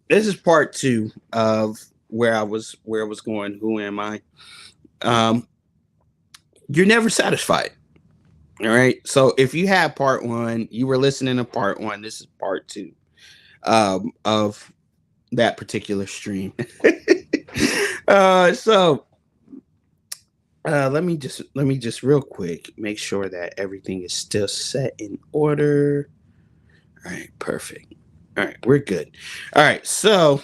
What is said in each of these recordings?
This is part two of where I was going. Who am I? Um, you're never satisfied. All right. So if you had part one, you were listening to part one. This is part two of that particular stream. So let me just real quick make sure that everything is still set in order. All right, perfect. All right, we're good. All right, so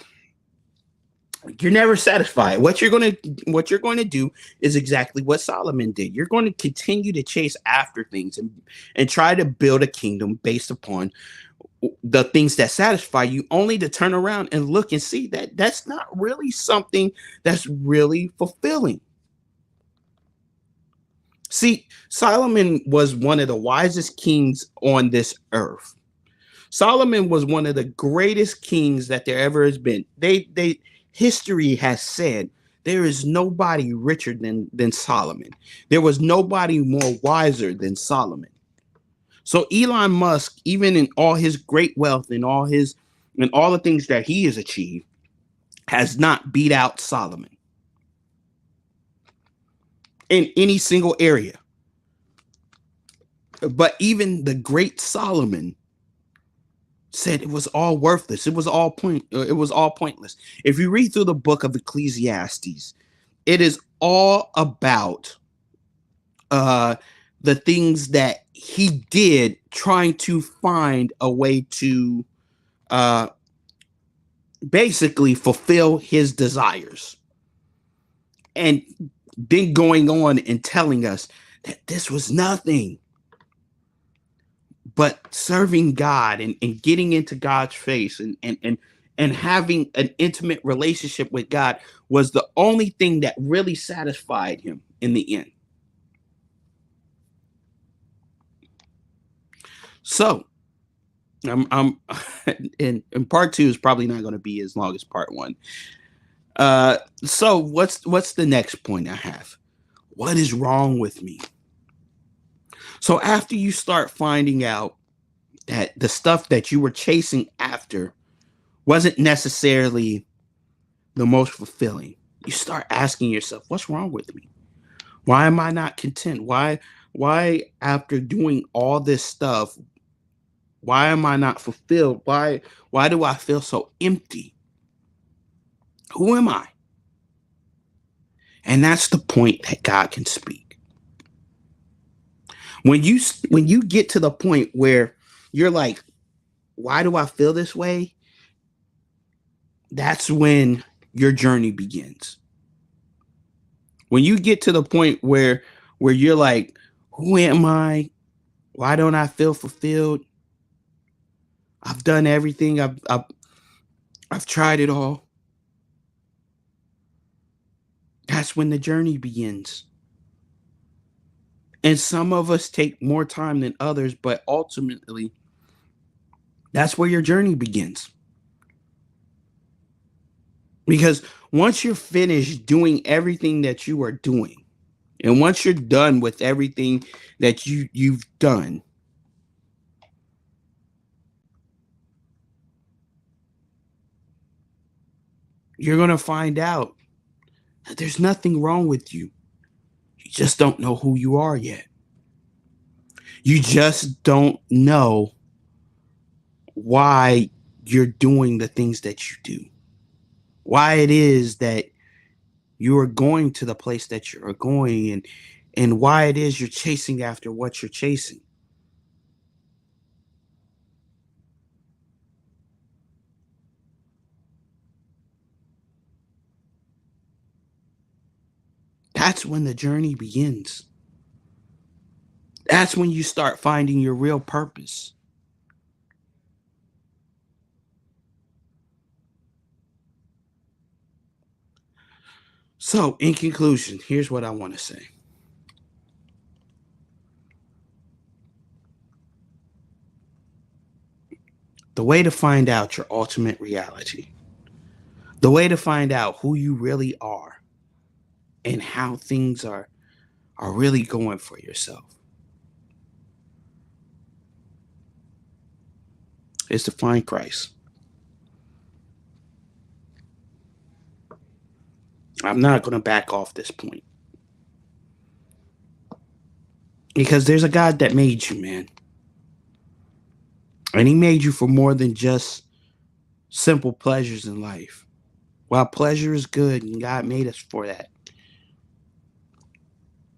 you're never satisfied. What you're going to do is exactly what Solomon did. You're going to continue to chase after things and try to build a kingdom based upon the things that satisfy you, only to turn around and look and see that that's not really something that's really fulfilling. See, Solomon was one of the wisest kings on this earth. Solomon was one of the greatest kings that there ever has been. They history has said there is nobody richer than Solomon. There was nobody more wiser than Solomon. So Elon Musk, even in all his great wealth and all the things that he has achieved, has not beat out Solomon in any single area. But even the great Solomon said it was all worthless. It was all pointless. If you read through the book of Ecclesiastes, it is all about uh the things that he did trying to find a way to uh basically fulfill his desires, and then going on and telling us that this was nothing but serving God and getting into God's face and having an intimate relationship with God was the only thing that really satisfied him in the end. So I'm and part two is probably not going to be as long as part one. So what's the next point I have? What is wrong with me? So after you start finding out that the stuff that you were chasing after wasn't necessarily the most fulfilling, you start asking yourself, what's wrong with me? Why am I not content? Why after doing all this stuff, why am I not fulfilled? Why do I feel so empty? Who am I? And that's the point that God can speak. When you get to the point where you're like, why do I feel this way? That's when your journey begins. When you get to the point where you're like, who am I? Why don't I feel fulfilled? I've done everything. I've tried it all. That's when the journey begins. And some of us take more time than others, but ultimately, that's where your journey begins. Because once you're finished doing everything that you are doing, and once you're done with everything that you've done, you're going to find out that there's nothing wrong with you. You just don't know who you are yet. You just don't know why you're doing the things that you do. Why it is that you are going to the place that you're going, and why it is you're chasing after what you're chasing. That's when the journey begins. That's when you start finding your real purpose. So, in conclusion, here's what I want to say. The way to find out your ultimate reality, the way to find out who you really are and how things are really going for yourself, is to find Christ. I'm not going to back off this point because there's a God that made you, man. And he made you for more than just simple pleasures in life. While pleasure is good and God made us for that,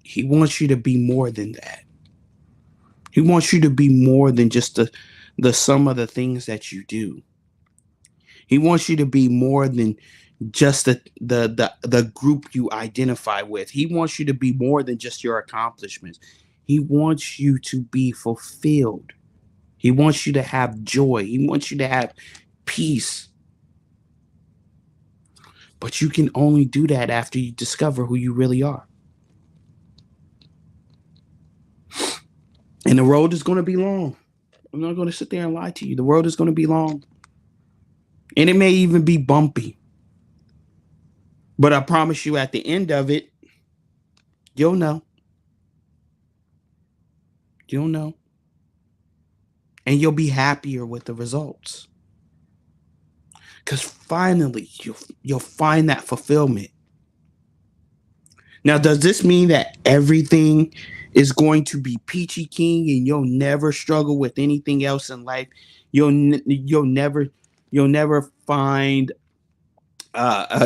he wants you to be more than that. He wants you to be more than just the sum of the things that you do. He wants you to be more than just the group you identify with. He wants you to be more than just your accomplishments. He wants you to be fulfilled. He wants you to have joy. He wants you to have peace. But you can only do that after you discover who you really are. And the road is going to be long. I'm not going to sit there and lie to you. The road is going to be long. And it may even be bumpy. But I promise you, at the end of it, you'll know. You'll know. And you'll be happier with the results. Because finally, you'll find that fulfillment. Now, does this mean that everything is going to be peachy keen and you'll never struggle with anything else in life? You'll never find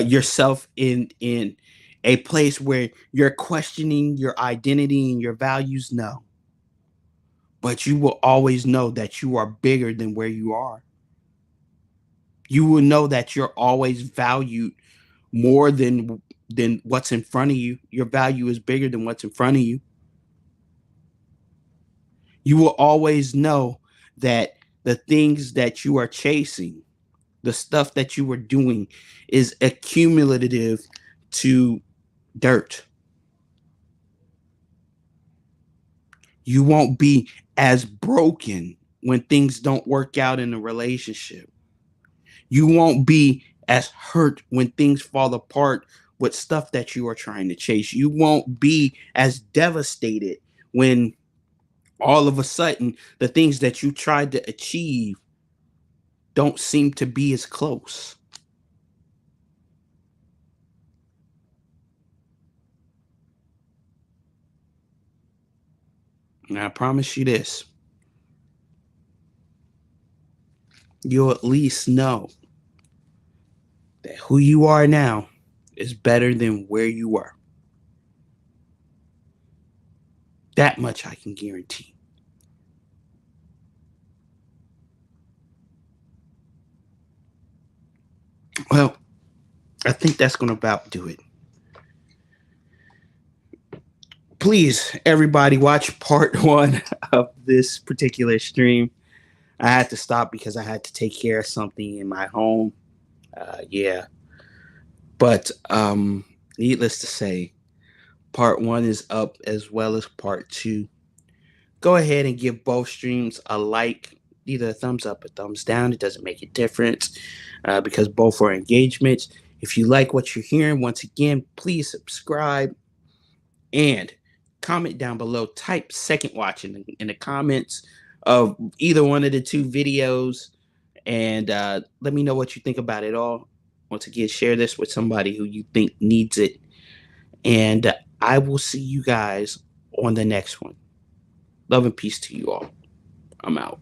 yourself in a place where you're questioning your identity and your values? No, but you will always know that you are bigger than where you are. You will know that you're always valued more than what's in front of you. Your value is bigger than what's in front of you. You will always know that the things that you are chasing, the stuff that you are doing, is accumulative to dirt. You won't be as broken when things don't work out in a relationship. You won't be as hurt when things fall apart with stuff that you are trying to chase. You won't be as devastated when all of a sudden the things that you tried to achieve don't seem to be as close. And I promise you this, you'll at least know that who you are now is better than where you were. That much I can guarantee. Well, I think that's going to about do it. Please, everybody, watch part one of this particular stream. I had to stop because I had to take care of something in my home. Yeah. But needless to say, part one is up as well as part two. Go ahead and give both streams a like, either a thumbs up or thumbs down. It doesn't make a difference because both are engagements. If you like what you're hearing, once again, please subscribe and comment down below. Type second watch in the comments of either one of the two videos and let me know what you think about it all. Once again, share this with somebody who you think needs it. And I will see you guys on the next one. Love and peace to you all. I'm out.